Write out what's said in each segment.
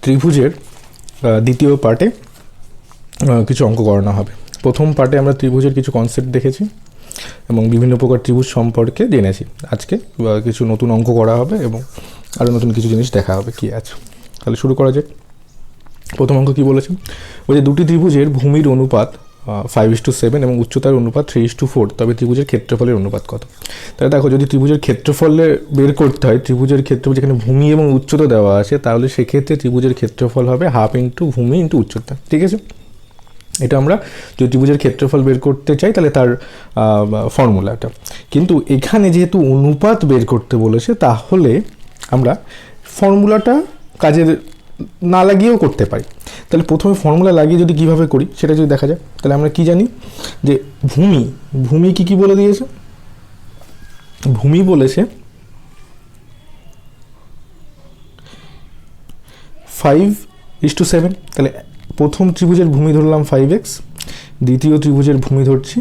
ত্রিভুজের দ্বিতীয় পার্টে কিছু অঙ্ক করানো হবে। প্রথম পার্টে আমরা ত্রিভুজের কিছু কনসেপ্ট দেখেছি এবং বিভিন্ন প্রকার ত্রিভুজ সম্পর্কে জেনেছি। আজকে কিছু নতুন অঙ্ক করা হবে এবং আরও নতুন কিছু জিনিস দেখা হবে কী আছে। তাহলে শুরু করা যাক। প্রথম অঙ্ক কী বলেছে, ওই যে দুটি ত্রিভুজের ভূমির অনুপাত 5:7 এবং উচ্চতার অনুপাত 3:4, তবে ত্রিভুজের ক্ষেত্রফলের অনুপাত কত? তাহলে দেখো, যদি ত্রিভুজের ক্ষেত্রফলে বের করতে হয়, ত্রিভুজের ক্ষেত্রফল যেখানে ভূমি এবং উচ্চতা দেওয়া আছে, তাহলে সেক্ষেত্রে ত্রিভুজের ক্ষেত্রফল হবে হাফ ইন্টু ভূমি ইন্টু উচ্চতা। ঠিক আছে, এটা আমরা যদি ত্রিভুজের ক্ষেত্রফল বের করতে চাই তাহলে তার ফর্মুলাটা। কিন্তু এখানে যেহেতু অনুপাত বের করতে বলেছে, তাহলে আমরা ফর্মুলাটা কাজে না লাগিয়েও করতে পারি। তাহলে প্রথমে ফর্মুলা লাগিয়ে যদি কীভাবে করি সেটা যদি দেখা যায়, তাহলে আমরা কি জানি যে ভূমি কি বলে দিয়েছে, ভূমি বলেছে 5:7। তাহলে প্রথম ত্রিভুজের ভূমি ধরলাম 5x, দ্বিতীয় ত্রিভুজের ভূমি ধরছি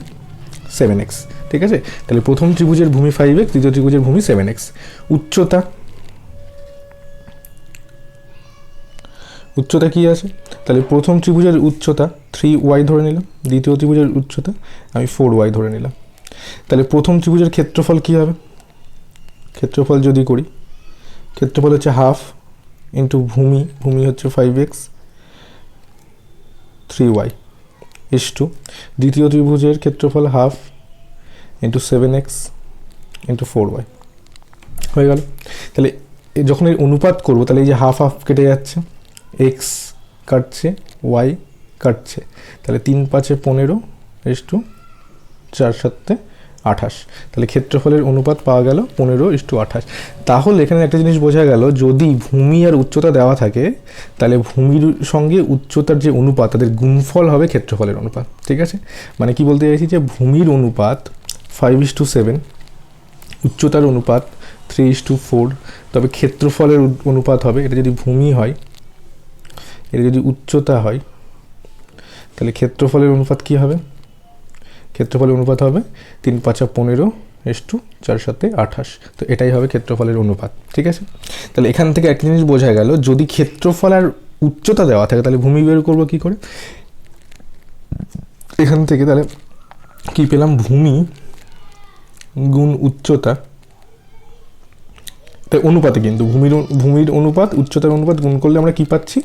7x। ঠিক আছে, তাহলে প্রথম ত্রিভুজের ভূমি 5x, দ্বিতীয় ত্রিভুজের ভূমি 7x। উচ্চতা কি আছে, তাহলে প্রথম ত্রিভুজের উচ্চতা 3y ধরে নিলাম, দ্বিতীয় ত্রিভুজের উচ্চতা আমি 4y ধরে নিলাম। তাহলে প্রথম ত্রিভুজের ক্ষেত্রফল কি হবে, ক্ষেত্রফল যদি করি, ক্ষেত্রফল হচ্ছে হাফ ইন্টু ভূমি হচ্ছে 5x 3y ইস্টু দ্বিতীয় ত্রিভুজের ক্ষেত্রফল half into 7x into 4y হয়ে গেল। তাহলে যখন এর অনুপাত করবো, তাহলে এই যে হাফ কেটে যাচ্ছে, x কাটছে, y কাটছে, তাহলে 3×5 = 15 ইস্টু 4×7 = 28। তাহলে ক্ষেত্রফলের অনুপাত পাওয়া গেল 15:28। তাহলে এখানে একটা জিনিস বোঝা গেল, যদি ভূমি আর উচ্চতা দেওয়া থাকে, তাহলে ভূমির সঙ্গে উচ্চতার যে অনুপাত, তাদের গুণফল হবে ক্ষেত্রফলের অনুপাত। ঠিক আছে, মানে কি বলতে চাইছি যে ভূমির অনুপাত 5:7, উচ্চতার অনুপাত 3:4, তবে ক্ষেত্রফলের অনুপাত হবে, এটা যদি ভূমি হয়, এটা যদি উচ্চতা হয়, তাহলে ক্ষেত্রফলের অনুপাত কি হবে, ক্ষেত্রফলের অনুপাত হবে 3×5 = 15 ইস্টু 4×7 = 28। তো এটাই হবে ক্ষেত্রফলের অনুপাত। ঠিক আছে, তাহলে এখান থেকে একটা জিনিস বোঝা গেল, যদি ক্ষেত্রফল আর উচ্চতা দেওয়া থাকে তাহলে ভূমি বের করবো কি করে, এখান থেকে তাহলে কি পেলাম, ভূমি গুণ উচ্চতা, তাই অনুপাতে, কিন্তু ভূমির অনুপাত উচ্চতার অনুপাত গুণ করলে আমরা কি পাচ্ছি,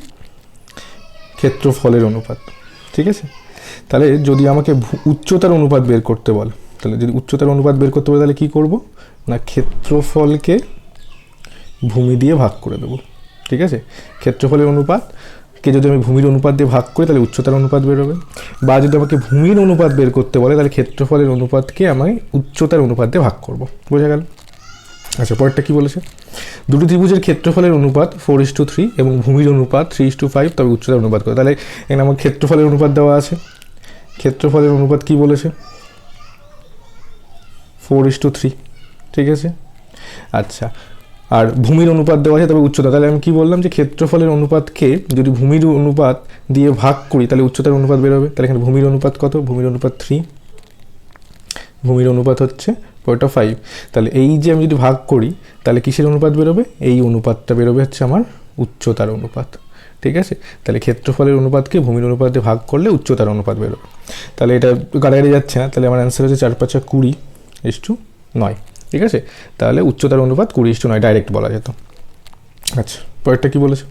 ক্ষেত্রফলের অনুপাত। ঠিক আছে, তাহলে যদি আমাকে উচ্চতার অনুপাত বের করতে বলে, তাহলে যদি উচ্চতার অনুপাত বের করতে বলে, তাহলে কী করব না, ক্ষেত্রফলকে ভূমি দিয়ে ভাগ করে দেবো। ঠিক আছে, ক্ষেত্রফলের অনুপাতকে যদি আমি ভূমির অনুপাত দিয়ে ভাগ করি, তাহলে উচ্চতার অনুপাত বেরোবে। বা যদি আমাকে ভূমির অনুপাত বের করতে বলে, তাহলে ক্ষেত্রফলের অনুপাতকে আমি উচ্চতার অনুপাত দিয়ে ভাগ করব। বোঝা গেল? আচ্ছা, পরেরটা কী বলেছে, দুটি ত্রিভুজের ক্ষেত্রফলের অনুপাত 4:3 এবং ভূমির অনুপাত 3:5, তবে উচ্চতার অনুপাত করে। তাহলে এখানে আমার ক্ষেত্রফলের অনুপাত দেওয়া আছে, ক্ষেত্রফলের অনুপাত কি বলেছে 4:3। ঠিক আছে, আচ্ছা, আর ভূমির অনুপাত দেওয়া আছে, তবে উচ্চতা। তাহলে আমি কি বললাম যে ক্ষেত্রফলের অনুপাতকে যদি ভূমির অনুপাত দিয়ে ভাগ করি, তাহলে উচ্চতার অনুপাত বেরোবে। তাহলে এখানে ভূমির অনুপাত কত, ভূমির অনুপাত 3, ভূমির অনুপাত হচ্ছে 5। তাহলে এই যে আমি যদি ভাগ করি, তাহলে কিসের অনুপাত বেরোবে, এই অনুপাতটা বেরোবে হচ্ছে আমার উচ্চতার অনুপাত। ঠিক আছে, তাহলে ক্ষেত্রফলের অনুপাতকে ভূমির অনুপাতে ভাগ করলে উচ্চতার অনুপাত বেরোবে। তাহলে এটা কাটাকাটি যাচ্ছে না, তাহলে আমার অ্যান্সার হচ্ছে 4×5 = 20:9। ঠিক আছে, তাহলে উচ্চতার অনুপাত 20:9 ডাইরেক্ট বলা যেত। আচ্ছা, পরেরটা কি বলেছে,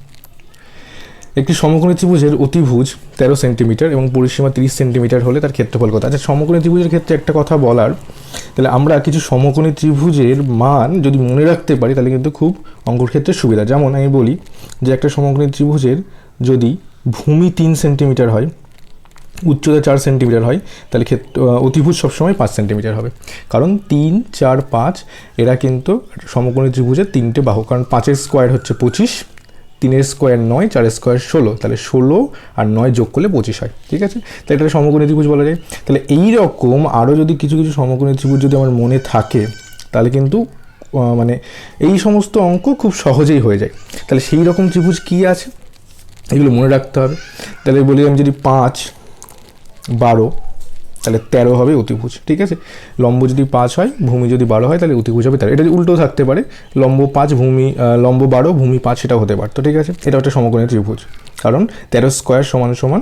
একটি সমকোণী ত্রিভুজের অতিভুজ 13 সেন্টিমিটার এবং পরিসীমা 30 সেন্টিমিটার হলে তার ক্ষেত্রফল কত? আচ্ছা, সমকোণী ত্রিভুজের ক্ষেত্রে একটা কথা বলার, তাহলে আমরা কিছু সমকোণী ত্রিভুজের মান যদি মনে রাখতে পারি, তাহলে কিন্তু খুব অঙ্কর ক্ষেত্রে সুবিধা। যেমন আমি বলি যে একটা সমকোণী ত্রিভুজের যদি ভূমি 3 সেন্টিমিটার হয়, উচ্চতা 4 সেন্টিমিটার হয়, তাহলে অতিভুজ সবসময় 5 সেন্টিমিটার হবে। কারণ 3, 4, 5 এরা কিন্তু সমকোণী ত্রিভুজের 3টে বাহু, কারণ 5-এর স্কোয়ার হচ্ছে 25, 3-এর স্কোয়ার 9, 4-এর স্কোয়ার 16, তাহলে 16 আর 9 যোগ করলে 25 হয়। ঠিক আছে, তাই এটা সমকোণী ত্রিভুজ বলা যায়। তাহলে এই রকম আরও যদি কিছু কিছু সমকোণী ত্রিভুজ যদি আমার মনে থাকে, তাহলে কিন্তু মানে এই সমস্ত অঙ্ক খুব সহজেই হয়ে যায়। তাহলে সেই রকম ত্রিভুজ কী আছে, এগুলো মনে রাখতে হবে। তাহলে বলি আমি যদি 5, 12, তাহলে 13 হবে অতিভুজ, ঠিক আছে। লম্ব যদি 5 হয়, ভূমি যদি 12 হয়, তাহলে অতিভুজ হবে 13। এটা উল্টো থাকতে পারে, লম্ব 5 ভূমি লম্ব 12 ভূমি 5, সেটাও হতে পারতো, ঠিক আছে। এটা একটা সমকোণী ত্রিভুজ, কারণ 13 স্কোয়ার সমান সমান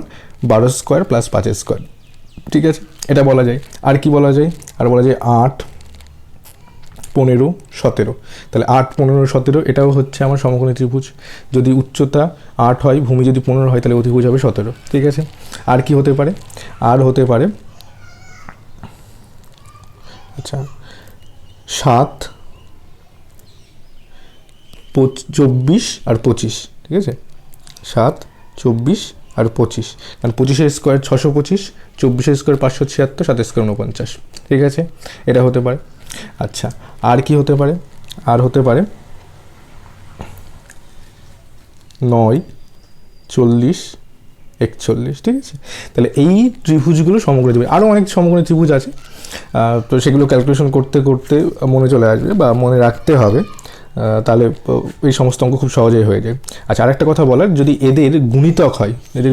12 স্কোয়ার প্লাস 5 স্কোয়ার, ঠিক আছে। এটা বলা যায়। আর কি বলা যায়? আর বলা যায় 8, 15, 17। তাহলে 8, 15, 17 এটাও হচ্ছে আমার সমকোণী ত্রিভুজ। যদি উচ্চতা 8 হয়, ভূমি যদি 15 হয়, তাহলে অতিভুজ হবে 17, ঠিক আছে। আর কি হতে পারে? আর হতে পারে আচ্ছা 7, 24 আর 25, ঠিক আছে। 7, 24 আর 25, কারণ 25 স্কোয়ার 625, 24 স্কোয়ার 576, 7 স্কোয়ার 49, ঠিক আছে। এটা হতে পারে। আচ্ছা, আর কি হতে পারে? আর হতে পারে 9, 40, 41, ঠিক আছে। তাহলে এই ত্রিভুজগুলো সমকোণী ত্রিভুজ। আরও অনেক সমকোণী ত্রিভুজ আছে, তো সেগুলো ক্যালকুলেশন করতে করতে মনে চলে আসবে বা মনে রাখতে হবে, তাহলে এই সমস্ত অঙ্ক খুব সহজেই হয়ে যায়। আচ্ছা, আরেকটা কথা বলার, যদি এদের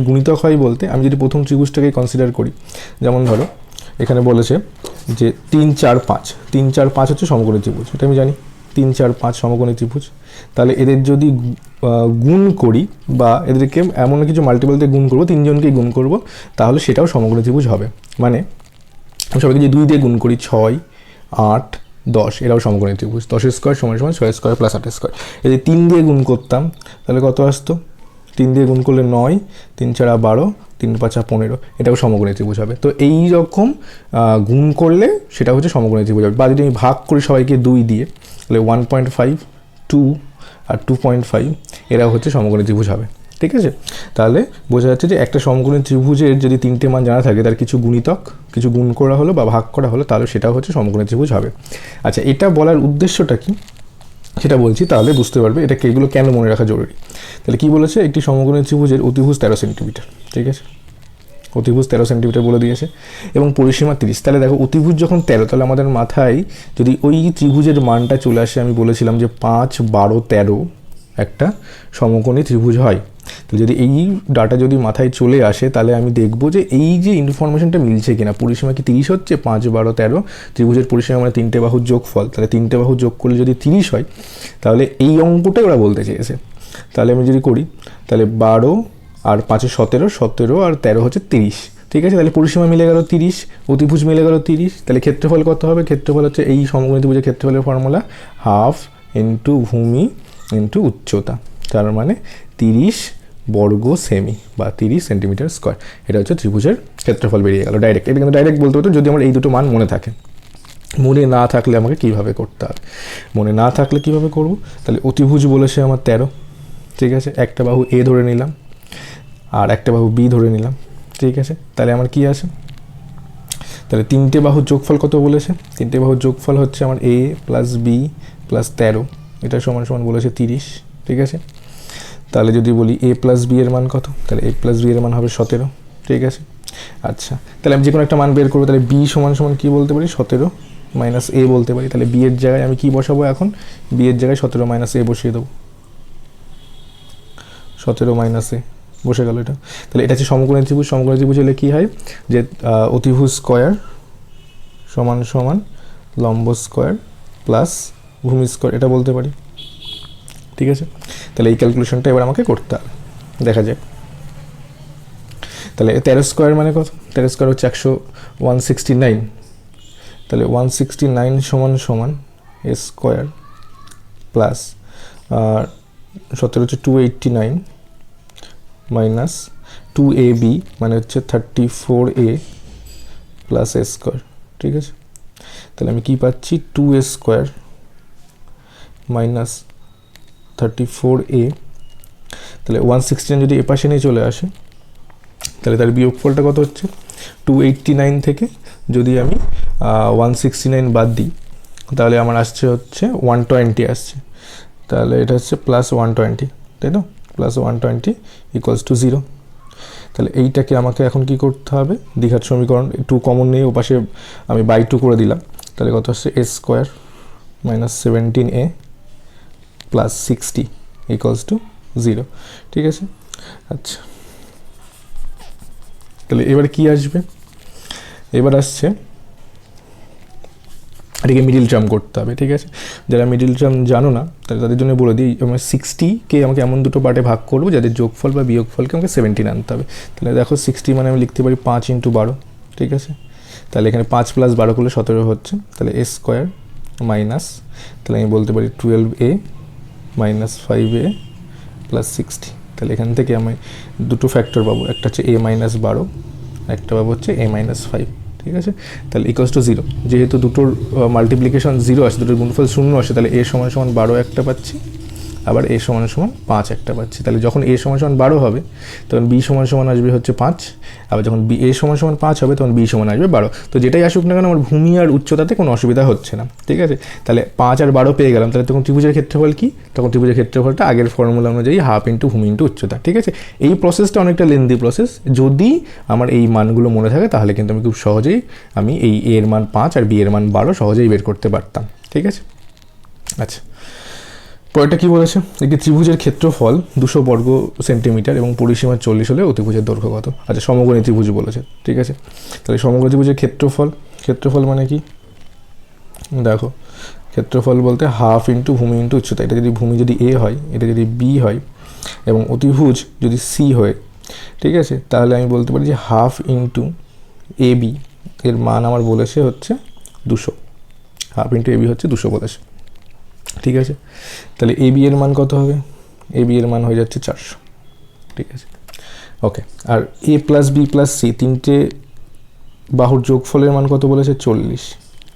গুণিতক হয় বলতে আমি যদি প্রথম ত্রিভুজটাকে কনসিডার করি, যেমন ধরো এখানে বলেছে যে 3, 4, 5, 3, 4, 5 হচ্ছে সমকোণী ত্রিভুজ, এটা আমি জানি। 3, 4, 5 সমকোণী ত্রিভুজ। তাহলে এদের যদি গুণ করি বা এদেরকে এমন কিছু মাল্টিপল দিয়ে গুণ করবো, তিনজনকেই গুণ করব, তাহলে সেটাও সমকোণী ত্রিভুজ হবে। মানে আমি সবাইকে যে 2 দিয়ে গুণ করি, 6, 8, 10, এরাও সমকোণী ত্রিভুজ। 10 স্কোয়ার সমান সমান 6 স্কোয়ার প্লাস 8 স্কোয়ার। যদি 3 দিয়ে গুণ করতাম, তাহলে কত আসতো? 3 দিয়ে গুণ করলে 9, 3, 4, 12, 3, 5, 15, এটাও সমকোণী ত্রিভুজ হবে। তো এই রকম গুণ করলে সেটা হচ্ছে সমকোণী ত্রিভুজ হবে। বা যদি আমি ভাগ করি সবাইকে 2 দিয়ে, তাহলে 1.5, 2 আর 2.5, এরা হচ্ছে সমকোণী ত্রিভুজ হবে, ঠিক আছে। তাহলে বোঝা যাচ্ছে যে একটা সমকোণী ত্রিভুজের যদি 3টে মান জানা থাকে, তার কিছু গুণিতক, কিছু গুণ করা হলো বা ভাগ করা হলো, তাহলে সেটাও হচ্ছে সমকোণী ত্রিভুজ হবে। আচ্ছা, এটা বলার উদ্দেশ্যটা কি সেটা বলছি, তাহলে বুঝতে পারবে এটা এগুলো কেন মনে রাখা জরুরি। তাহলে কি বলেছে? একটি সমকোণী ত্রিভুজের অতিভুজ 13 সেন্টিমিটার, ঠিক আছে। অতিভুজ 13 সেন্টিমিটার বলে দিয়েছে এবং পরিসীমা 30। তাহলে দেখো, অতিভুজ যখন 13, তাহলে আমাদের মাথায় যদি ওই ত্রিভুজের মানটা চলে আসে, আমি বলেছিলাম যে 5, 12, 13 একটা সমকোণী ত্রিভুজ হয়। তো যদি এই ডাটা যদি মাথায় চলে আসে, তাহলে আমি দেখব যে এই যে ইনফরমেশনটা মিলছে কিনা। পরিসীমা কি 30 হচ্ছে? 5, 12, 13 ত্রিভুজের পরিসীমা মানে 3টে বাহুর যোগফল। তাহলে 3টে বাহু যোগ করলে যদি 30 হয়, তাহলে এই অঙ্কটাই ওরা বলতে চেয়েছে। তাহলে আমি যদি করি, তাহলে 12 আর 5, 17, 17 আর 13 হচ্ছে 30, ঠিক আছে। তাহলে পরিসীমা মিলে গেল 30, অতিভুজ মিলে গেল 30। তাহলে ক্ষেত্রফল কত হবে? ক্ষেত্রফল হচ্ছে এই সমকোণী ত্রিভুজের ক্ষেত্রফলের ফর্মুলা হাফ ইন্টু ভূমি ইন্টু উচ্চতা, তার মানে 30 বর্গ সেমি বা 30 সেন্টিমিটার স্কোয়ার। এটা হচ্ছে ত্রিভুজের ক্ষেত্রফল বেরিয়ে গেল ডাইরেক্ট। এটা কিন্তু ডাইরেক্ট বলতে হতো যদি আমার এই দুটো মান মনে থাকে। মনে না থাকলে আমাকে কীভাবে করতে হবে? মনে না থাকলে কীভাবে করব? তাহলে অতিভুজ বলেছে আমার 13, ঠিক আছে। একটা বাহু এ ধরে নিলাম আর একটা বাহু বি ধরে নিলাম, ঠিক আছে। তাহলে আমার কি আছে? তাহলে 3টে বাহুর যোগফল কত বলেছে? 3টে বাহুর যোগফল হচ্ছে আমার এ প্লাস বি প্লাস 13, এটা সমান সমান বলেছে 30, ঠিক আছে। তাহলে যদি বলি এ প্লাস বি এর মান কত? তাহলে এ প্লাস বি এর মান হবে 17, ঠিক আছে। আচ্ছা, তাহলে আমি যে কোনো একটা মান বের করবো। তাহলে বি সমান সমান কী বলতে পারি? 17 মাইনাস এ বলতে পারি। তাহলে বি এর জায়গায় আমি কী বসাবো এখন? বি এর জায়গায় 17 মাইনাস এ বসিয়ে দেবো। 17 মাইনাস এ বসে গেল এটা। তাহলে এটা হচ্ছে সমকোণী ত্রিভুজ। সমকোণী ত্রিভুজ হলে কী হয়? যে অতিভুজ স্কোয়ার সমান সমান লম্ব স্কোয়ার প্লাস ভূমি স্কোয়ার, এটা বলতে পারি, ঠিক আছে। তাহলে এই ক্যালকুলেশনটা এবার আমাকে করতে হবে, দেখা যাক। তাহলে 13 স্কোয়ার মানে কত? 13 স্কোয়ার হচ্ছে 169। তাহলে 169 সমান সমান এ স্কোয়ার প্লাস 17 হচ্ছে 289 মাইনাস 2ab মানে হচ্ছে 34a প্লাস এ স্কোয়ার, ঠিক আছে। তাহলে আমি কি পাচ্ছি? 2a square minus 34a। তাহলে 169 যদি এপাশে নিয়ে চলে আসে, তাহলে তার বিয়োগফলটা কত হচ্ছে? 289 থেকে যদি আমি 169 বাদ দিই, তাহলে আমার আসছে হচ্ছে 120 আসছে। তাহলে এটা হচ্ছে প্লাস 120, তাই তো? Plus 120 equals to 0। তাহলে এইটাকে আমাকে এখন কি করতে হবে? দ্বিঘাত সমীকরণ 2 কমন নিয়ে ওপাশে আমি বাই 2 করে দিলাম। তাহলে কত হচ্ছে? A square minus 17a plus 60 equals to 0, ঠিক আছে। আচ্ছা, তাহলে এবার কি আসবে? এবার আসছে এটাকে মিডিল টার্ম করতে হবে, ঠিক আছে। যারা মিডিল টার্ম জানো না তাদের জন্য বলে দিই, আমার 60কে আমাকে এমন দুটো পার্টে ভাগ করবো যাদের যোগফল বা বিয়োগফলকে আমাকে 17 আনতে হবে। তাহলে দেখো 60 মানে আমি লিখতে পারি 5 × 12, ঠিক আছে। তাহলে এখানে 5 + 12 করলে 17 হচ্ছে, তাহলে a স্কোয়ার মাইনাস, তাহলে আমি বলতে পারি 12a মাইনাস 5a প্লাস 60। তাহলে এখান থেকে আমি দুটো ফ্যাক্টর পাবো, একটা হচ্ছে a মাইনাস 12, একটা পাবো হচ্ছে a মাইনাস 5, ঠিক আছে। তাহলে ইকুয়ালস টু 0, যেহেতু দুটোর মাল্টিপ্লিকেশন 0 আসে, দুটোর গুণফল 0 আসে, তাহলে a সমান সমান 12 একটা পাচ্ছি, আবার a সমান সমান 5 একটা পাচ্ছি। তাহলে যখন a সমান সমান 12 হবে তখন b সমান সমান আসবে হচ্ছে 5, আবার যখন a সমান সমান 5 হবে তখন b সমান আসবে 12। তো যেটাই আসুক না কেন আমার ভূমি আর উচ্চতাতে কোনো অসুবিধা হচ্ছে না, ঠিক আছে। তাহলে 5 আর 12 পেয়ে গেলাম, তাহলে তখন ত্রিভুজের ক্ষেত্রফল কি? তখন ত্রিভুজের ক্ষেত্রফলটা আগের ফর্মুলা অনুযায়ী হাফ ইন্টু ভূমি ইন্টু উচ্চতা, ঠিক আছে। এই প্রসেসটা অনেকটা লেন্দি প্রসেস, যদি আমার এই মানগুলো মনে থাকে তাহলে কিন্তু আমি খুব সহজেই আমি এই a এর মান 5 আর b এর মান 12 সহজেই বের করতে পারতাম, ঠিক আছে। আচ্ছা, পরেরটা কী বলেছে? একটি ত্রিভুজের ক্ষেত্রফল 200 বর্গ সেন্টিমিটার এবং পরিসীমা 40 হলে অতিভুজের দৈর্ঘ্য কত? আচ্ছা, সমকোণী ত্রিভুজ বলেছে, ঠিক আছে। তাহলে সমকোণী ত্রিভুজের ক্ষেত্রফল মানে কি? দেখো, ক্ষেত্রফল বলতে হাফ ইন্টু ভূমি ইন্টু উচ্চতা। এটা যদি ভূমি যদি a হয়, এটা যদি b হয় এবং অতিভুজ যদি c হয়, ঠিক আছে, তাহলে আমি বলতে পারি যে হাফ ইন্টু ab এর মান আমার বলেছে হচ্ছে 200, হাফ ইন্টু ab হচ্ছে 200 বলেছে, ঠিক আছে। তাহলে ab এর মান কত হবে? ab এর মান হয়ে যাচ্ছে 400, ঠিক আছে, ওকে। আর a plus b plus c তিনটে বাহুর যোগফলের মান কত বলেছে? 40,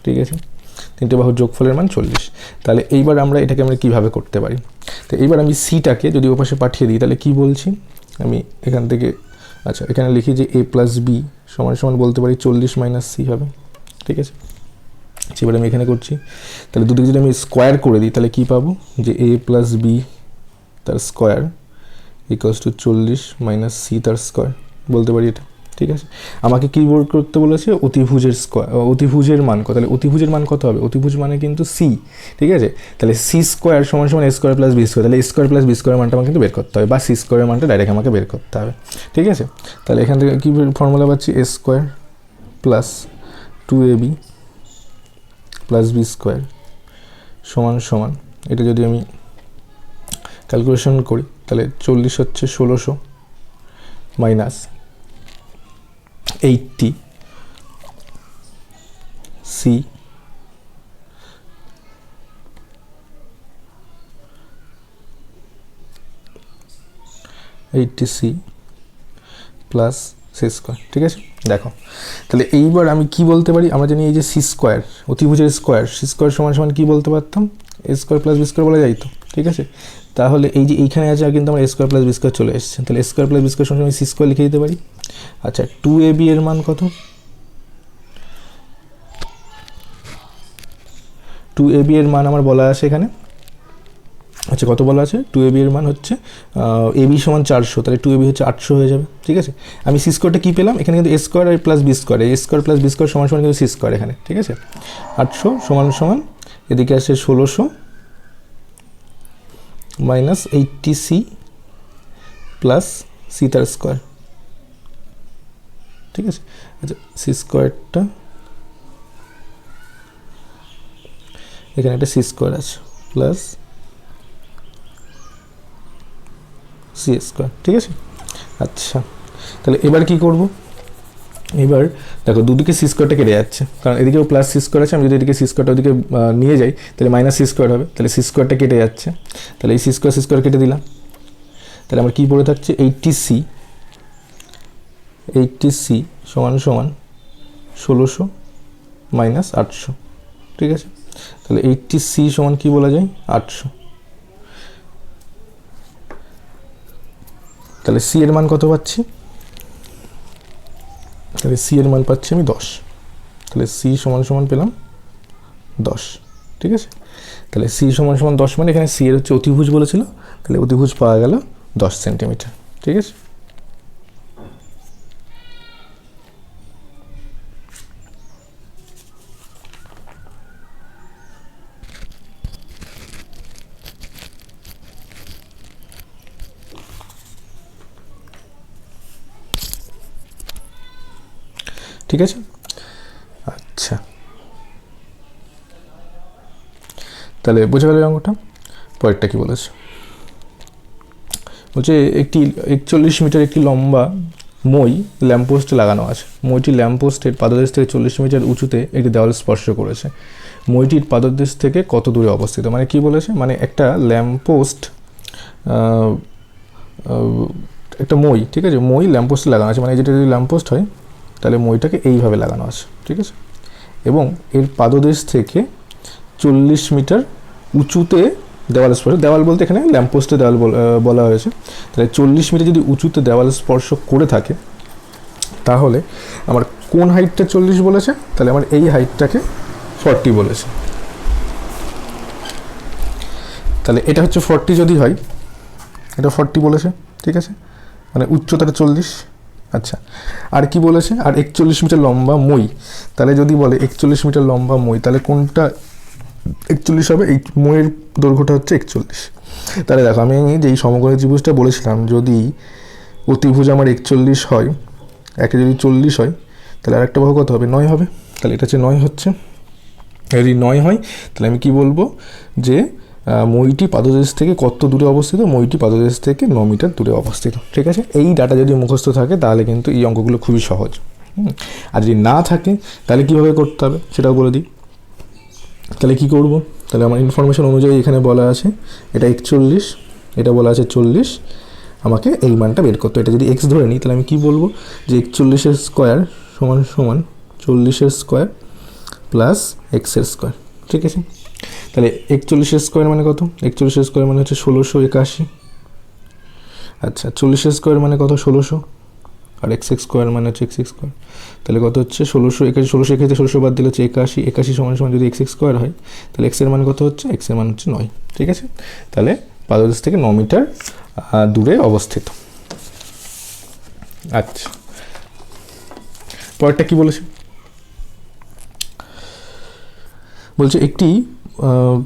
ঠিক আছে। তিনটে বাহুর যোগফলের মান 40। তাহলে এইবার আমরা এটাকে কীভাবে করতে পারি? তো এইবার আমি সিটাকে যদি ওপাশে পাঠিয়ে দিই তাহলে কি বলছি আমি এখান থেকে, আচ্ছা এখানে লিখি যে a প্লাস b সমান সমান বলতে পারি 40 মাইনাস c হবে, ঠিক আছে। এবার আমি এখানে করছি, তাহলে দুদিকে যদি আমি স্কোয়ার করে দিই তাহলে কী পাবো? যে a প্লাস b তার square equals to 40 minus c তার স্কোয়ার বলতে পারি এটা, ঠিক আছে। আমাকে কী বের করতে বলেছে? অতিভুজের স্কোয়ার, অতিভুজের মান কত? তাহলে অতিভুজের মান কত হবে? অতিভুজ মানে কিন্তু c, ঠিক আছে। তাহলে c স্কোয়ার সমান সমান a square plus b square, তাহলে a square plus b square মানটা আমাকে কিন্তু বের করতে হবে, বা c স্কোয়ারের মানটা ডাইরেক্ট আমাকে বের করতে হবে, ঠিক আছে। তাহলে এখান থেকে কী ফর্মুলা পাচ্ছি? a square plus 2ab plus B square সমান সমান, এটা যদি আমি ক্যালকুলেশন করি তাহলে 40 হচ্ছে 1600 minus 80 C plus C square, ঠিক আছে। দেখো, তাহলে এইবার আমি কি বলতে পারি? আমরা জানি এই যে সি স্কোয়ার, অতিভুজের স্কোয়ার, সি স্কোয়ার সমান সমান কী বলতে পারতাম? A square plus B square বলা যায় তো, ঠিক আছে। তাহলে এই যে এইখানে আছে কিন্তু আমার এ স্কোয়ার প্লাস বি স্কোয়ার চলে এসেছে, তাহলে এ স্কোয়ার প্লাস বি স্কোয়ার সমান আমি সি স্কোয়ার লিখে দিতে পারি। আচ্ছা, 2ab এর মান কত? 2ab এর মান আমার বলা আছে এখানে, আচ্ছা কত বলা আছে? 2ab এর মান হচ্ছে ab সমান 400, তাহলে 2ab হচ্ছে 800 হয়ে যাবে, ঠিক আছে। আমি সি স্কোয়ারটা কী পেলাম? এখানে কিন্তু এ স্কোয়ার আর প্লাস বি স্কোয়ার, এ স্কোয়ার প্লাস বি স্কোয়ার সমান সমান কিন্তু সি স্কোয়ার এখানে, ঠিক আছে। 800 সমান সমান এদিকে আসছে 1600 মাইনাস 80c প্লাস সি তার স্কোয়ার, ঠিক আছে। আচ্ছা, সি স্কোয়ারটা এখানে একটা সি স্কোয়ার আছে প্লাস সি স্কোয়ার, ঠিক আছে। আচ্ছা, তাহলে এবার কি করব? এবার দেখো দুদিকে সি স্কোয়ারটা কেটে যাচ্ছে, কারণ এদিকেও প্লাস সি স্কোয়ার আছে, আমি যদি এদিকে সি স্কোয়ারটা ওদিকে নিয়ে যাই তাহলে মাইনাস সি স্কোয়ার হবে, তাহলে সি স্কোয়ারটা কেটে যাচ্ছে, তাহলে এই সি স্কোয়ার কেটে দিলাম, তাহলে আমার কী পড়ে থাকছে? 80c সমান সমান 1600 মাইনাস 800, ঠিক আছে। তাহলে 80c সমান কী বলা যায়? 800। তাহলে সি এর মান কত পাচ্ছি? তাহলে সি এর মান পাচ্ছি আমি 10, তাহলে সি সমান সমান পেলাম 10, ঠিক আছে। তাহলে সি সমান সমান 10 মানে এখানে সি এর হচ্ছে অতিভুজ বলেছিল, তাহলে অতিভুজ পাওয়া গেল 10 সেন্টিমিটার, ঠিক আছে। ঠিক আছে, তাহলে বোঝা গেল অঙ্কটা। পরেরটা কি বলেছে, বলছে একটি 41 মিটার একটি লম্বা মই ল্যাম্পপোস্টে লাগানো আছে। মইটি ল্যাম্পপোস্টের পাদদেশ থেকে 40 মিটার উঁচুতে একটি দেওয়াল স্পর্শ করেছে। মইটির পাদদেশ থেকে কত দূরে অবস্থিত? মানে কি বলেছে, মানে একটা ল্যাম্পপোস্ট, একটা মই, ঠিক আছে, মই ল্যাম্পপোস্টে লাগানো আছে, মানে যেটা যদি ল্যাম্পপোস্ট হয় তাহলে মইটাকে এইভাবে লাগানো আছে, ঠিক আছে, এবং এর পাদদেশ থেকে 40 মিটার উঁচুতে দেওয়াল স্পর্শ, দেওয়াল বলতে এখানে ল্যাম্পপোস্টে দেওয়াল বলা হয়েছে, তাহলে 40 মিটার যদি উঁচুতে দেওয়াল স্পর্শ করে থাকে তাহলে আমার কোন হাইটটা 40 বলেছে, তাহলে আমার এই হাইটটাকে 40 বলেছে। তাহলে এটা হচ্ছে 40 যদি হয়, এটা 40 বলেছে, ঠিক আছে, মানে উচ্চতাটা 40। আচ্ছা, আর কি বলেছে, আর 41 মিটার লম্বা মই, তাহলে যদি বলে 41 মিটার লম্বা মই, তাহলে কোনটা 41 হবে? এই মইয়ের দৈর্ঘ্যটা হচ্ছে 41। তাহলে দেখো আমি যেই সমকোণী ত্রিভুজটা বলেছিলাম, যদি অতিভুজ আমার 41 হয়, একে যদি 40 হয়, তাহলে আরেকটা বাহু কত হবে? 9 হবে। তাহলে এটা হচ্ছে 9 হচ্ছে। যদি 9 হয় তাহলে আমি কি বলবো, যে মইটি পাদদেশ থেকে কত দূরে অবস্থিত? মইটি পাদদেশ থেকে 9 মিটার দূরে অবস্থিত, ঠিক আছে। এই ডাটা যদি মুখস্থ থাকে তাহলে কিন্তু এই অঙ্কগুলো খুবই সহজ। আর যদি না থাকে তাহলে কীভাবে করতে হবে সেটাও বলে দিই। তাহলে কি করব, তাহলে আমার ইনফরমেশন অনুযায়ী এখানে বলা আছে এটা 41, এটা বলা আছে 40, আমাকে এই মানটা বের করতে। এটা যদি এক্স ধরে নিই তাহলে আমি কি বলবো, যে 41 স্কোয়ার সমান সমান 40 স্কোয়ার প্লাস এক্সের স্কোয়ার, ঠিক আছে। তাহলে 41 স্কোয়ার মানে কত? 41 স্কোয়ার মানে হচ্ছে 1681। আচ্ছা, 40 স্কোয়ার মানে কত? 1600। আর এক্স স্কোয়ার মানে হচ্ছে এক্স স্কোয়ার, তাহলে কত হচ্ছে? 1681। 1681 1600 বাদ দিলে হচ্ছে 81। 81 সমান সমান যদি এক্স স্কোয়ার হয় তাহলে এক্সের মান কত হচ্ছে? এক্সের মান হচ্ছে 9, ঠিক আছে। তাহলে পাদদেশ থেকে 9 মিটার দূরে অবস্থিত। আচ্ছা, পরেরটা কি বলেছে, বলছে একটি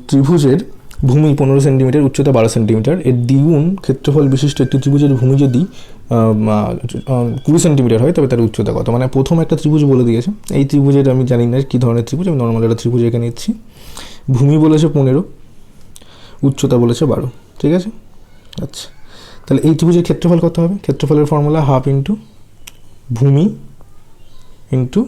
ত্রিভুজের ভূমি 15 সেন্টিমিটার, উচ্চতা 12 সেন্টিমিটার, এর দ্বিগুণ ক্ষেত্রফল বিশিষ্ট একটি ত্রিভুজের ভূমি যদি 20 সেন্টিমিটার হয় তবে তার উচ্চতা কত? মানে প্রথম একটা ত্রিভুজ বলে দিয়েছে, এই ত্রিভুজের আমি জানি না কী ধরনের ত্রিভুজ, আমি নর্মাল একটা ত্রিভুজ এখানে নিচ্ছি। ভূমি বলেছে 15, উচ্চতা বলেছে 12, ঠিক আছে। আচ্ছা, তাহলে এই ত্রিভুজের ক্ষেত্রফল কত হবে? ক্ষেত্রফলের ফর্মুলা হাফ ইন্টু ভূমি ইন্টু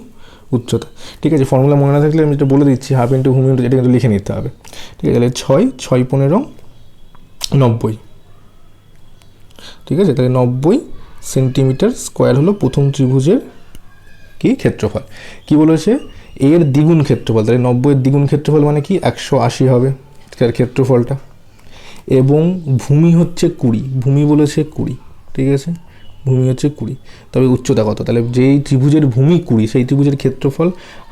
উচ্চতা, ঠিক আছে। ফর্মুলা মনে না থাকলে আমি যেটা বলে দিচ্ছি, হাফ ইন্টু ভূমি ইন্টু, এটা কিন্তু লিখে নিতে হবে, ঠিক আছে। তাহলে 6 6 15 90, ঠিক আছে। তাহলে 90 সেন্টিমিটার স্কোয়ার হলো প্রথম ত্রিভুজের কি ক্ষেত্রফল। কি বলেছে? এর দ্বিগুণ ক্ষেত্রফল, তাহলে 90 এর দ্বিগুণ ক্ষেত্রফল মানে কি 180 হবে তার ক্ষেত্রফলটা, এবং ভূমি হচ্ছে 20, ভূমি বলেছে 20, ঠিক আছে, ভূমি হচ্ছে 20, তবে উচ্চতা কত? তাহলে যেই ত্রিভুজের ভূমি 20 সেই ত্রিভুজের ক্ষেত্রফল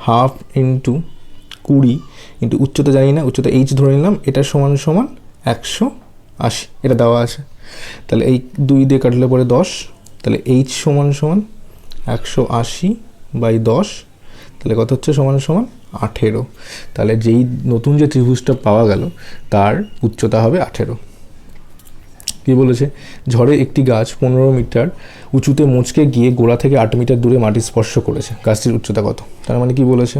হাফ ইন্টু 20 ইন্টু উচ্চতা জানি না, উচ্চতা এইচ ধরে নিলাম, এটা সমান সমান 180, এটা দেওয়া আছে। তাহলে এই 2 দিয়ে কাটলে পরে 10, তাহলে এইচ সমান সমান 180/10, তাহলে কত হচ্ছে? সমান সমান 18। তাহলে যেই নতুন যে ত্রিভুজটা পাওয়া গেল তার উচ্চতা হবে 18। কী বলেছে? ঝড়ে একটি গাছ 15 মিটার উঁচুতে মুচকে গিয়ে গোড়া থেকে 8 মিটার দূরে মাটি স্পর্শ করেছে, গাছটির উচ্চতা কত? তার মানে কি বলেছে?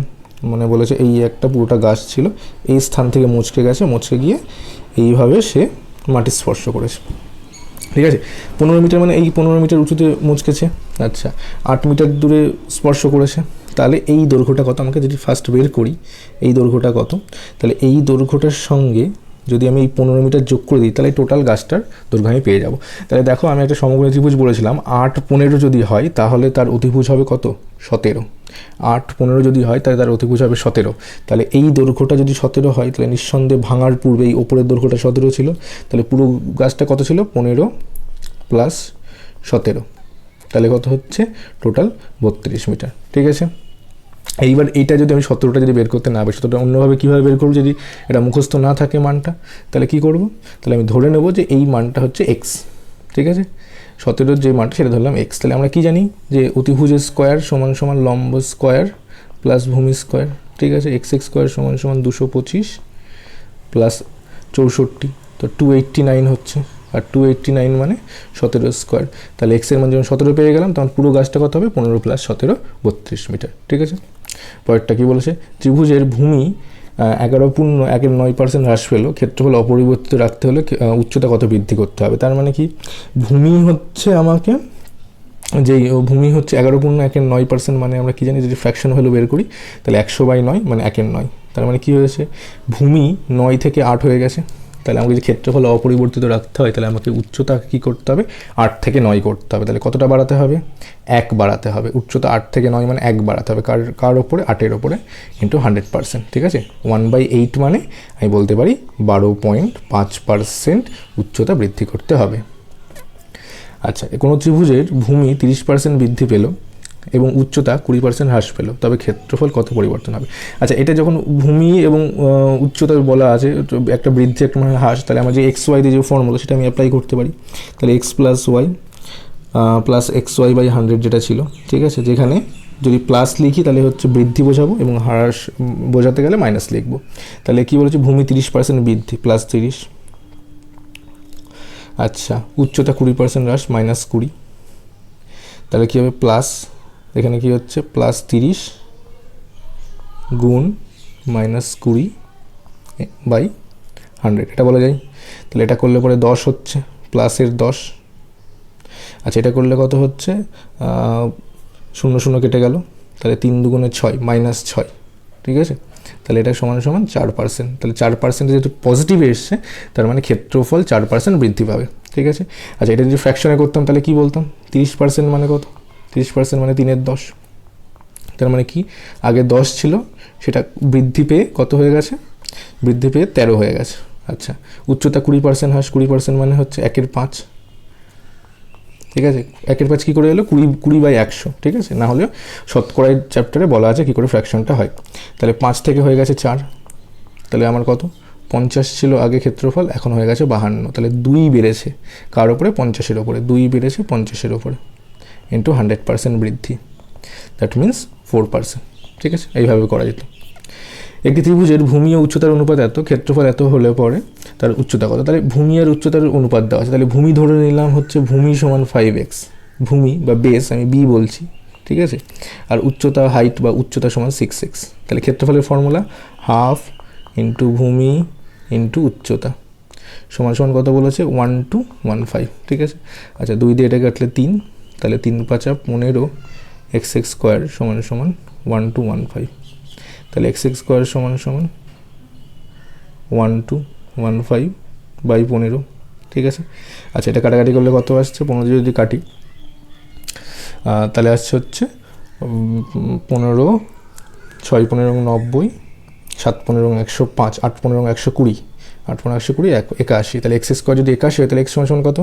মানে বলেছে এই একটা পুরোটা গাছ ছিল, এই স্থান থেকে মুচকে গেছে, মুচকে গিয়ে এইভাবে সে মাটি স্পর্শ করেছে, ঠিক আছে। 15 মিটার মানে এই 15 মিটার উঁচুতে মুচকেছে। আচ্ছা, 8 মিটার দূরে স্পর্শ করেছে, তাহলে এই দৈর্ঘ্যটা কত? আমাকে যদি ফার্স্ট বের করি এই দৈর্ঘ্যটা কত, তাহলে এই দৈর্ঘ্যটার সঙ্গে যদি আমি এই 15 মিটার যোগ করে দিই তাহলে টোটাল গাছটার দৈর্ঘ্য আমি পেয়ে যাব। তাহলে দেখো আমি একটা সমকোণী ত্রিভুজ বলেছিলাম, 8 15 যদি হয় তাহলে তার অতিভুজ হবে কত? 17। 8 15 যদি হয় তাহলে তার অতিভুজ হবে 17। তাহলে এই দৈর্ঘ্যটা যদি 17 হয় তাহলে নিঃসন্দেহে ভাঙার পূর্বে এই ওপরের দৈর্ঘ্যটা 17 ছিল, তাহলে পুরো গাছটা কত ছিল? 15 প্লাস 17, তাহলে কত হচ্ছে? টোটাল 32 মিটার, ঠিক আছে। এইবার এইটা যদি আমি 17টা যদি বের করতে না পারি, 17টা অন্যভাবে কীভাবে বের করবো? যদি এটা মুখস্থ না থাকে মানটা, তাহলে কি করব? তাহলে আমি ধরে নেব যে এই মানটা হচ্ছে এক্স, ঠিক আছে। 17 যে মানটা সেটা ধরলাম এক্স। তাহলে আমরা কি জানি যে অতিভুজের স্কোয়ার সমান সমান লম্ব স্কোয়ার প্লাস ভূমি স্কোয়ার, ঠিক আছে। এক্স স্কোয়ার সমান সমান 225 প্লাস 64, তো 289 হচ্ছে, আর 289 মানে 17 স্কোয়ার। তাহলে এক্সের মান যখন 17 পেয়ে গেলাম তখন পুরো গাছটা কত হবে? 15 প্লাস 17 32 মিটার, ঠিক আছে। পরেরটা কি বলেছে? ত্রিভুজের ভূমি 11.9% হ্রাস পেলো, ক্ষেত্রফল অপরিবর্তিত রাখতে হলে উচ্চতা কত বৃদ্ধি করতে হবে? তার মানে কি ভূমি হচ্ছে 11.9%, মানে আমরা কি জানি যদি ফ্র্যাকশন ভ্যালু বের করি তাহলে 100/9 মানে 1/9। তার মানে কি হয়েছে, ভূমি 9 থেকে 8 হয়ে গেছে। তাহলে আমাকে যদি ক্ষেত্রফল অপরিবর্তিত রাখতে হয় তাহলে আমাকে উচ্চতা কী করতে হবে, 8 থেকে 9 করতে হবে। তাহলে কতটা বাড়াতে হবে, 1 বাড়াতে হবে। উচ্চতা 8 থেকে 9 মানে 1 বাড়াতে হবে, কার ওপরে, 8-এর ওপরে, ইন্টু 100%। ঠিক আছে, 1/8 মানে আমি বলতে পারি 12.5% উচ্চতা বৃদ্ধি করতে হবে। আচ্ছা, কোনো ত্রিভুজের ভূমি 30% বৃদ্ধি পেল এবং উচ্চতা 20% হ্রাস পেল, তবে ক্ষেত্রফল কত পরিবর্তন হবে? আচ্ছা, এটা যখন ভূমি এবং উচ্চতা বলা আছে, একটা বৃদ্ধি একটা মানে হ্রাস, তাহলে আমার যে XY দিয়ে যে ফর্মুলা সেটা আমি অ্যাপ্লাই করতে পারি। তাহলে X + Y প্লাস XY/100 যেটা ছিল, ঠিক আছে, যেখানে যদি প্লাস লিখি তাহলে হচ্ছে বৃদ্ধি বোঝাবো এবং হ্রাস বোঝাতে গেলে মাইনাস লিখবো। তাহলে কী বলেছে, ভূমি 30% বৃদ্ধি +30, আচ্ছা, উচ্চতা 20% হ্রাস -20, তাহলে কী হবে প্লাস, এখানে কি হচ্ছে +30 গুণ -20/100, এটা বলা যায়। তাহলে এটা করলে পরে 10 হচ্ছে, প্লাসের 10। আচ্ছা, এটা করলে কত হচ্ছে, 0 কেটে গেল, তাহলে 3 দুগুণে 6 -6, ঠিক আছে। তাহলে এটা সমান 4%। তাহলে 4% যেহেতু পজিটিভ এসছে, তার মানে ক্ষেত্রফল 4% বৃদ্ধি পাবে, ঠিক আছে। আচ্ছা, এটা যদি ফ্র্যাকশনে করতাম তাহলে কি বলতাম, 30% মানে কত, 30% মানে 3/10। তার মানে কি, আগে 10 ছিল, সেটা বৃদ্ধি পেয়ে কত হয়ে গেছে, বৃদ্ধি পেয়ে 13 হয়ে গেছে। আচ্ছা, উচ্চতা 20% হ্রাস, 20% মানে হচ্ছে 1/5, ঠিক আছে। 1/5 কী করে এলো, 20/100, ঠিক আছে। না হলেও শতকরাই চ্যাপ্টারে বলা আছে কী করে ফ্র্যাকশনটা হয়। তাহলে 5 থেকে হয়ে গেছে 4, তাহলে আমার কত, 50 ছিল আগে ক্ষেত্রফল, এখন হয়ে গেছে 52। তাহলে 2 বেড়েছে কার ওপরে, 50-এর ওপরে, 2 বেড়েছে 50-এর ওপরে, ইন্টু 100% বৃদ্ধি, দ্যাট মিনস 4%, ঠিক আছে। এইভাবে করা যেত। একটি ত্রিভুজের ভূমি ও উচ্চতার অনুপাত এত, ক্ষেত্রফল এত হলে পরে তার উচ্চতা কত? তাহলে ভূমি আর উচ্চতার অনুপাত দেওয়া আছে। তাহলে ভূমি ধরে নিলাম হচ্ছে ভূমি সমান 5x, ভূমি বা বেস আমি b বলছি, ঠিক আছে। আর উচ্চতা হাইট বা উচ্চতা সমান 6x। তাহলে ক্ষেত্রফলের ফর্মুলা 1/2 ইন্টু ভূমি ইন্টু উচ্চতা সমান কত বলেছে, 1215, ঠিক আছে। আচ্ছা, 2 দিয়ে এটা কাটলে 3, তাহলে 3×5 = 15, x² সমান 1215। তাহলে x² সমান 1215/15, ঠিক আছে। আচ্ছা, এটা কাটাকাটি করলে কত আসছে, 15 যদি কাটি তাহলে আসছে হচ্ছে 15, 6 15 90, 7 15 105, 8 15 120, 8 15 120, 81। তাহলে x² যদি 81 হয় তাহলে x সমান কত,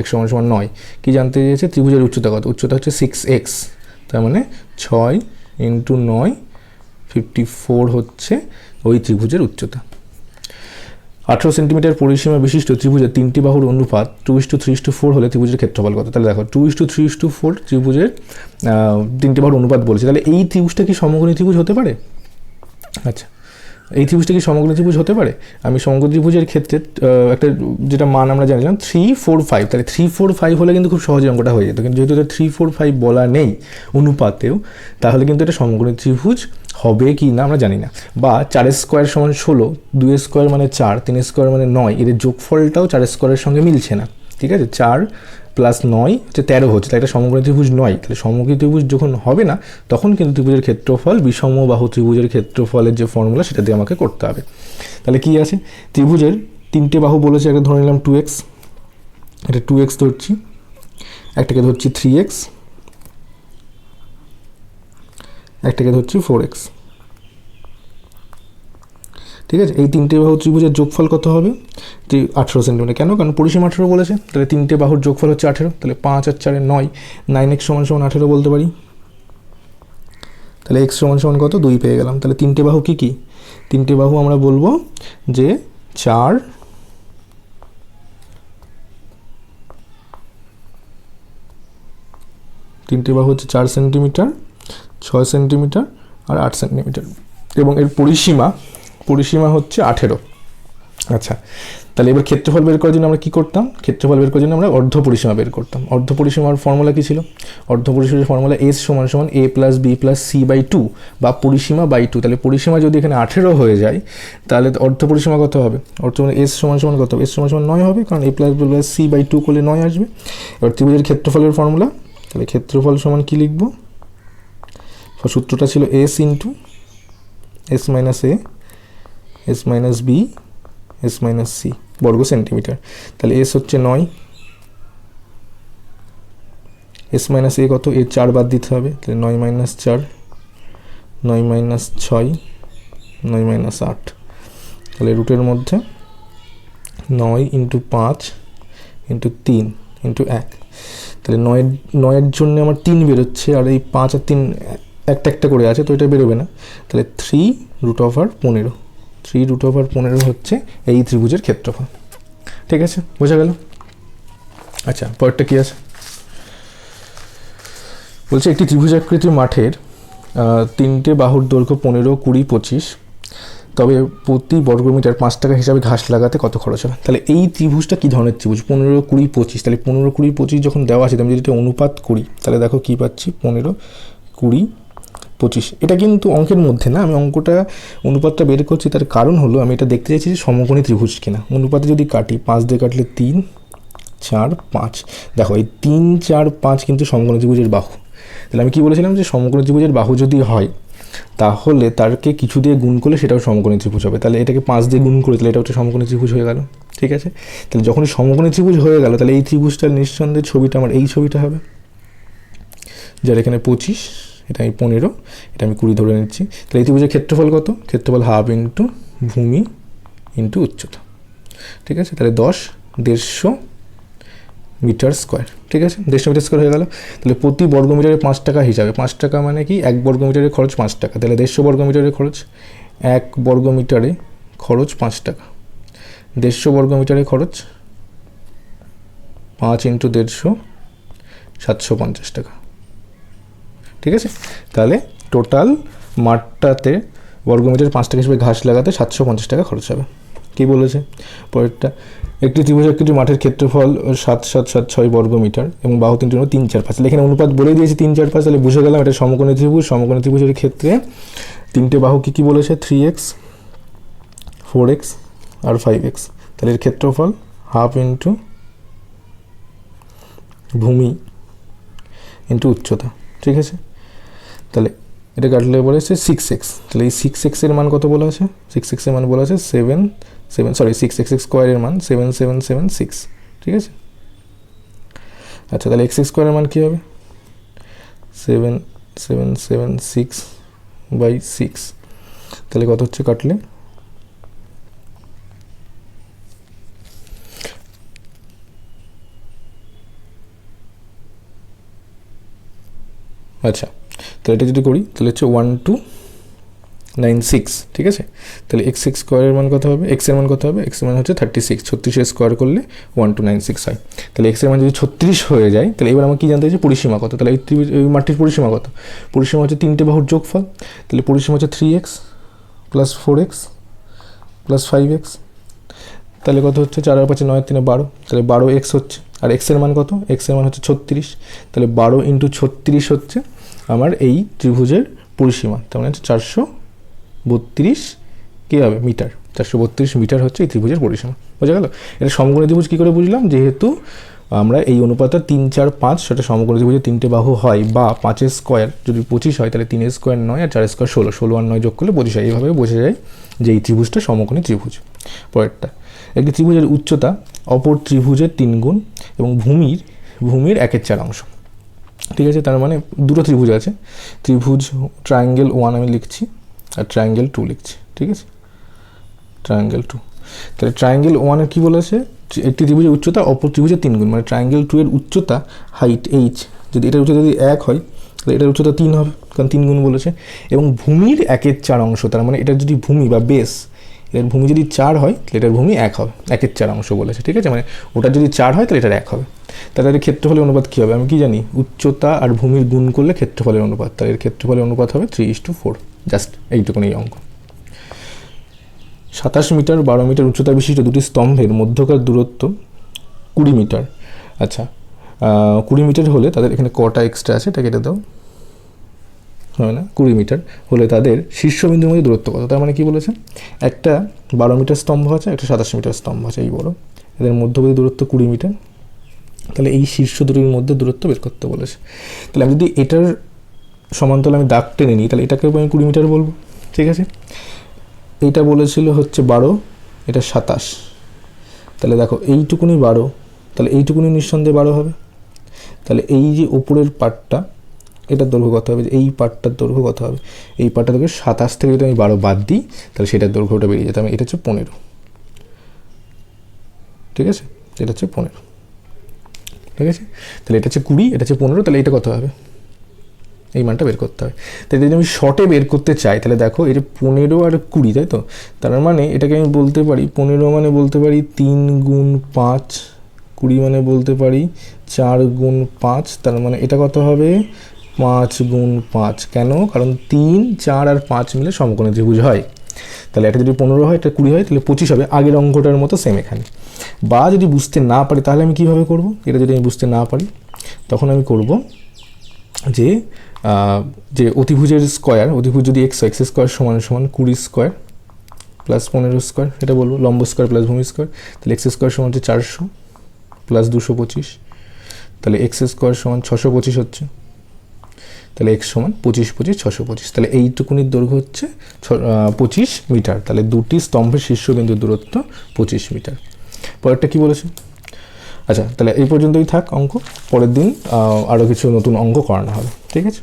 x সমান 9। কি জানতে চেয়েছে, ত্রিভুজের উচ্চতা কত? উচ্চতা হচ্ছে 6x, তার মানে 6 × 9 54 হচ্ছে ওই ত্রিভুজের উচ্চতা। 18 সেন্টিমিটার পরিসীমা বিশিষ্ট ত্রিভুজের 3টি বাহুর অনুপাত 2:3:4 হলে ত্রিভুজের ক্ষেত্রফল কত? তাহলে দেখো 2:3:4 ত্রিভুজের 3টি বাহুর অনুপাত বলছে। তাহলে এই ত্রিভুজটা কি সমকোণী ত্রিভুজ হতে পারে? আচ্ছা, এই ত্রিভুজটা কি সমকোণী ত্রিভুজ হতে পারে? আমি সমকোণী ত্রিভুজের ক্ষেত্রে একটা যেটা মান আমরা জানিলাম 3, 4, 5, তাহলে 3, 4, 5 হলে কিন্তু খুব সহজে অঙ্কটা হয়ে যেত। কিন্তু যেহেতু এটা 3, 4, 5 বলা নেই অনুপাতেও, তাহলে কিন্তু এটা সমকোণী ত্রিভুজ হবে কি না আমরা জানি না। বা 4² সমান 16, 2² মানে 4, 3² মানে 9, এদের যোগফলটাও 4² সঙ্গে মিলছে না, ঠিক আছে। 4 + 9 হচ্ছে 13 হচ্ছে, তাই এটা সমকোণী ত্রিভুজ নয়। তাহলে সমকোণী ত্রিভুজ যখন হবে না, তখন কিন্তু ত্রিভুজের ক্ষেত্রফল বিষমবাহু ত্রিভুজের ক্ষেত্রফলের যে ফর্মুলা সেটা দিয়ে আমাকে করতে হবে। তাহলে কি আছে, ত্রিভুজের 3টে বাহু বলেছে, একটা ধরে নিলাম 2x, এটা 2x ধরছি, একটাকে ধরছি 3x, একটাকে ধরছি 4x, ঠিক আছে। এই 3টে বাহু ত্রিভুজের যোগফল কত হবে, 18 সেন্টিমিটার। কেন? কারণ পরিসীমা 18 বলেছে। তাহলে 3টে বাহুর যোগফল হচ্ছে 18, তাহলে 5 আর 4 9, 9x সমান 18 বলতে পারি। তাহলে x সমান কত, 2 পেয়ে গেলাম। তাহলে 3টে বাহু কি কি? 3টে বাহু আমরা বলবো যে 4, 3টে বাহু হচ্ছে 4 সেন্টিমিটার, 6 সেন্টিমিটার আর 8 সেন্টিমিটার, এবং এর পরিসীমা হচ্ছে 18। আচ্ছা, তাহলে এবার ক্ষেত্রফল বের করার জন্য আমরা কী করতাম? ক্ষেত্রফল বের করার জন্য আমরা অর্ধ পরিসীমা বের করতাম। অর্ধ পরিসীমার ফর্মুলা কী ছিল? অর্ধ পরিসীমার ফর্মুলা এস সমান সমান a plus B plus C by two, বা পরিসীমা বাই টু। তাহলে পরিসীমা যদি এখানে 18 হয়ে যায় তাহলে অর্ধ পরিসীমা কত হবে? অর্ধ এস সমান সমান কত? এস সমান সমান 9 হবে, কারণ a plus B plus C by two করলে 9 আসবে। এবার ত্রিভুজের ক্ষেত্রফলের ফর্মুলা, তাহলে ক্ষেত্রফল সমান কী লিখব? সূত্রটা ছিল S into S minus A S minus B S minus C বর্গ সেন্টিমিটার। তাহলে এস হচ্ছে 9, এস মাইনাস এ কত? এ 4 বাদ দিতে হবে, তাহলে 9 মাইনাস 4, 9 মাইনাস 6, 9 মাইনাস 8, তাহলে রুটের মধ্যে 9 ইন্টু 5 ইন্টু 3 ইন্টু 1, তাহলে 9-এর জন্য আমার 3 বেরোচ্ছে, আর এই 5 আর 3 একটা একটা করে আছে, তো এটা বেরোবে না। তাহলে 3√15, 3√15 হচ্ছে এই ত্রিভুজের ক্ষেত্রফল। ঠিক আছে, বোঝা গেল? আচ্ছা, পরেরটা কী আছে? বলছে একটি ত্রিভুজাকৃতি মাঠের 3টে বাহুর দৈর্ঘ্য 15, 20, 25, তবে প্রতি বর্গমিটার 5 টাকা হিসাবে ঘাস লাগাতে কত খরচ হবে? তাহলে এই ত্রিভুজটা কী ধরনের ত্রিভুজ? 15, 20, 25, তাহলে 15, 20, 25 যখন দেওয়া আছে, আমি যদি এটা অনুপাত করি তাহলে দেখো কী পাচ্ছি? 15, 20, 25। এটা কিন্তু অঙ্কের মধ্যে না, আমি অঙ্কটা অনুপাতটা বের করছি, তার কারণ হলো আমি এটা দেখতে চাইছি যে সমকোণী ত্রিভুজ কিনা। অনুপাতে যদি কাটি, 5 দিয়ে কাটলে 3, 4, 5, দেখো এই 3, 4, 5 কিন্তু সমকোণী ত্রিভুজের বাহু। তাহলে আমি কি বলেছিলাম যে সমকোণী ত্রিভুজের বাহু যদি হয় তাহলে তারকে কিছু দিয়ে গুণ করলে সেটাও সমকোণী ত্রিভুজ হবে। তাহলে এটাকে 5 দিয়ে গুণ করে তাহলে এটা হচ্ছে সমকোণী ত্রিভুজ হয়ে গেল। ঠিক আছে, তাহলে যখনই সমকোণী ত্রিভুজ হয়ে গেল তাহলে এই ত্রিভুজটার নিঃসন্দেহে ছবিটা আমার এই ছবিটা হবে, যার এখানে 25, এটা আমি 15, এটা আমি 20 ধরে নিচ্ছি। তাহলে এই ত্রিভুজের ক্ষেত্রফল কত? ক্ষেত্রফল হাফ ইন্টু ভূমি ইন্টু উচ্চতা। ঠিক আছে, তাহলে 10, 150 মিটার স্কোয়ার। ঠিক আছে, 150 মিটার স্কোয়ার হয়ে গেল। তাহলে প্রতি বর্গমিটারে 5 টাকা হিসাবে, 5 টাকা মানে কি? 1 বর্গমিটারের খরচ 5 টাকা, তাহলে 150 বর্গমিটারের খরচ, 1 বর্গমিটারে খরচ 5 টাকা, 150 বর্গমিটারে খরচ 5 ইন্টু 150, 750 টাকা। ঠিক আছে, তাহলে টোটাল মাঠটাতে বর্গমিটারে 5 টাকা হিসেবে ঘাস লাগাতে 750 টাকা খরচ হবে। কী বলেছে পরেরটা? একটি ত্রিভুজাকৃতি মাঠের ক্ষেত্রফল 7,776 বর্গমিটার এবং বাহু 3 3, 4, 5। এখানে অনুপাত বলে দিয়েছি 3, 4, 5, তাহলে বুঝে গেলাম এটা সমকোণী ত্রিভুজ। সমকোণী ত্রিভুজের ক্ষেত্রে 3টে বাহু কী বলেছে? 3x, 4x আর 5x। তাহলে এর ক্ষেত্রফল হাফ ইন্টু ভূমি ইন্টু উচ্চতা। ঠিক আছে, তাহলে এটা কাটলে বলেছে 6x। তাহলে এই 6x এর মান কত বলা আছে? 6x এর মান বলা আছে 6x স্কোয়ারের মান 7776। ঠিক আছে, আচ্ছা, তাহলে x স্কোয়ারের মান কী হবে? 7776/6। তাহলে কত হচ্ছে কাটলে? আচ্ছা, তাহলে এটা যদি করি তাহলে হচ্ছে 1296। ঠিক আছে, তাহলে x স্কোয়ারের মান কত হবে? x এর মান কত হবে? x এর মান হচ্ছে 36, 36 স্কোয়ার করলে 1296 হয়। তাহলে x এর মান যদি 36 হয়ে যায় তাহলে এবার আমার কী জানতে চাইছি? পরিসীমা কত? তাহলে এই মাঠটির পরিসীমা কত? পরিসীমা হচ্ছে 3টে বাহুর যোগফল। তাহলে পরিসীমা হচ্ছে 3x plus 4x plus 5x। তাহলে কত হচ্ছে? 4 আর 5, 9 আর 3, 12, তাহলে 12x হচ্ছে। আর x এর মান কত? x এর মান হচ্ছে 36, তাহলে 12 ইন্টু 36 হচ্ছে আমার এই ত্রিভুজের পরিসীমা। তার মানে হচ্ছে 432 কী হবে? মিটার। 432 মিটার হচ্ছে এই ত্রিভুজের পরিসীমা। বোঝা গেল? এটা সমকোণী ত্রিভুজ কী করে বুঝলাম? যেহেতু আমরা এই অনুপাতটা 3, 4, 5 সেটা সমকোণী ত্রিভুজের 3টে বাহু হয়, বা 5 স্কোয়ার যদি 25 হয় তাহলে 3 স্কোয়ার 9 আর 4 স্কোয়ার 16, 16 আর 9 যোগ করলে 25 হয়। এইভাবে বোঝা যায় যে এই ত্রিভুজটা সমকোণী ত্রিভুজ। পরেরটা, একটি ত্রিভুজের উচ্চতা অপর ত্রিভুজের 3 গুণ এবং ভূমির 1/4 অংশ। ঠিক আছে, তার মানে দুটো ত্রিভুজ আছে, ত্রিভুজ ট্রায়াঙ্গেল 1 আমি লিখছি আর ট্রায়াঙ্গেল 2 লিখছি। ঠিক আছে, ট্রায়াঙ্গেল 2। তাহলে ট্রায়াঙ্গেল 1-এর কী বলেছে? একটি ত্রিভুজের উচ্চতা অপর ত্রিভুজের 3 গুণ, মানে ট্রায়াঙ্গেল 2 এর উচ্চতা হাইট h, যদি এটার উচ্চতা যদি 1 হয় তাহলে এটার উচ্চতা 3 হবে, কারণ 3 গুণ বলেছে। এবং ভূমির 1/4 অংশ, তার মানে এটার যদি ভূমি বা বেস, এটার ভূমি যদি 4 হয় তাহলে এটার ভূমি 1 হবে, 1/4 অংশ বলেছে। ঠিক আছে, মানে ওটার যদি 4 হয় তাহলে এটার 1 হবে। তাহলে এর ক্ষেত্রফলের অনুপাত কী হবে? আমি কি জানি? উচ্চতা আর ভূমির গুণ করলে ক্ষেত্রফলের অনুপাত, তাহলে এর ক্ষেত্রফলের অনুপাত হবে 3:4। জাস্ট এইটুকুনি অঙ্ক। 27 মিটার 12 মিটার উচ্চতা বিশিষ্ট দুটি স্তম্ভের মধ্যকার দূরত্ব 20 মিটার। আচ্ছা 20 মিটার হলে তাদের এখানে কটা এক্সট্রা আছে এটা কেটে দাও, হয় না, 20 মিটার হলে তাদের শীর্ষবিন্দুর মধ্যে দূরত্ব কত? তার মানে কি বলেছে, একটা 12 মিটার স্তম্ভ আছে, একটা 27 মিটার স্তম্ভ আছে, এই বড়, এদের মধ্যবর্তী দূরত্ব 20 মিটার। তাহলে এই শীর্ষ দুটির মধ্যে দূরত্ব বের করতে বলেছে। তাহলে আমি যদি এটার সমান্তরাল আমি দাগ টেনে নিই, তাহলে এটাকে আমি 20 মিটার বলবো, ঠিক আছে। এইটা বলেছিল হচ্ছে 12, এটা 27, তাহলে দেখো এইটুকুনি 12, তাহলে এইটুকুনি নিঃসন্দেহে 12 হবে। তাহলে এই যে ওপরের পার্টটা, এটার দৈর্ঘ্য কত হবে, এই পার্টটার দৈর্ঘ্য কত হবে, এই পার্টটা দৈর্ঘ্য 27 থেকে যদি আমি 12 বাদ দিই তাহলে সেটার দৈর্ঘ্যটা বেরিয়ে যেতে হবে, এটা হচ্ছে 15, ঠিক আছে, এটা হচ্ছে 15, ঠিক আছে। তাহলে এটা হচ্ছে 20, এটা হচ্ছে 15, তাহলে এটা কত হবে, এই মানটা বের করতে হবে। তাই যদি আমি শর্টে বের করতে চাই তাহলে দেখো এই যে 15 আর 20, তাই তো, তার মানে এটাকে আমি বলতে পারি 15 মানে বলতে পারি 3 গুণ 5, 20 মানে বলতে পারি 4 গুণ 5, তার মানে এটা কত হবে 5 গুণ 5। কেন? কারণ 3, 4 আর 5 মিলে সমকোণী ত্রিভুজ হয়। তাহলে এটা যদি 15 হয়, এটা 20 হয়, তাহলে 25 হবে, আগের অঙ্কটার মতো সেম এখানে। বা যদি বুঝতে না পারি তাহলে আমি কীভাবে করব, এটা যদি আমি বুঝতে না পারি তখন আমি করব যে যে অতিভুজের স্কোয়ার, অতিভুজ যদি এক্স স্কোয়ার সমান সমান 20 স্কোয়ার প্লাস 15 স্কোয়ার, এটা বলবো লম্ব স্কোয়ার প্লাস ভূমি স্কোয়ার, তাহলে এক্স স্কোয়ার সমান হচ্ছে 400 প্লাস 225, তাহলে এক্স স্কোয়ার সমান 625 হচ্ছে, তাহলে এক্স সমান 25 25 625, তাহলে এইটুকুনির দৈর্ঘ্য হচ্ছে 25 মিটার। তাহলে দুটি স্তম্ভের শীর্ষবিন্দুর দূরত্ব 25 মিটার। পরেরটা কি বলেছে? আচ্ছা তাহলে এই পর্যন্তই থাক অঙ্ক, পরের দিন আরও কিছু নতুন অঙ্ক করানো হবে, ঠিক আছে।